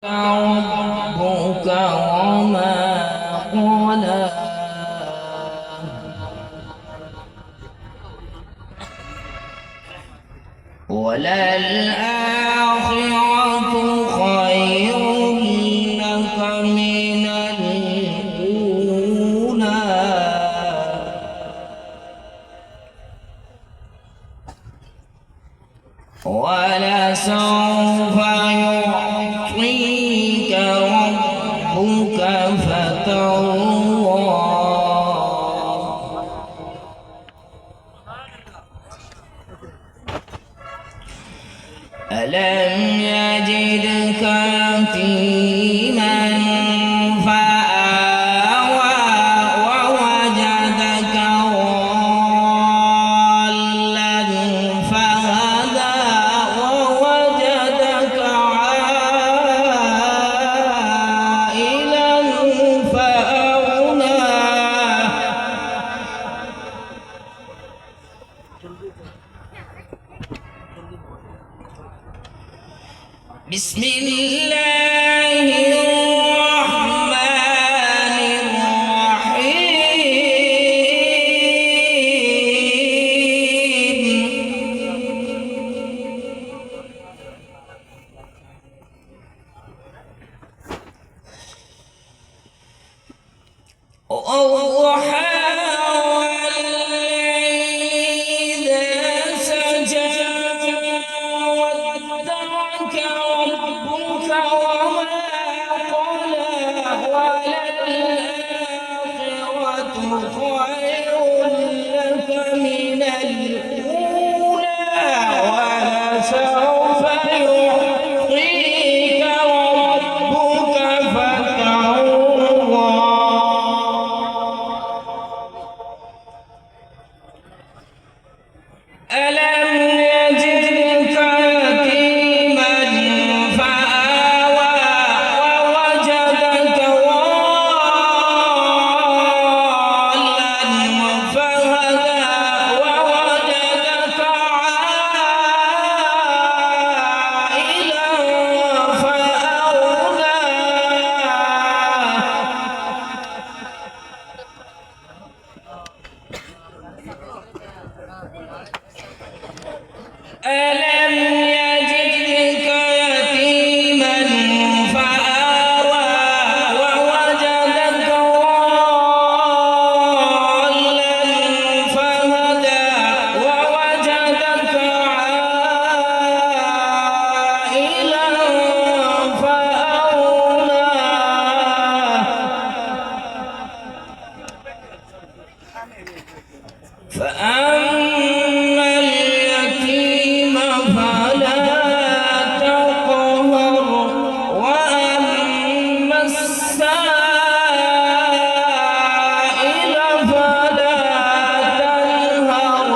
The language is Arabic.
ربك وما قلى وللآخرة خير لك من الأولى ولسوف يعطيك ربك فترضى ألم يجدك يتيما فآوى ووجدك ضالا فهدى ووجدك عائلا فأغنى بسم الله الرحمن الرحيم ألم يجدك يتيما فآوى ووجدك ضالا فهدى ووجدك عائلا فأغنى فأما اليتيم فلا تقهر وأما السائل فلا تنهر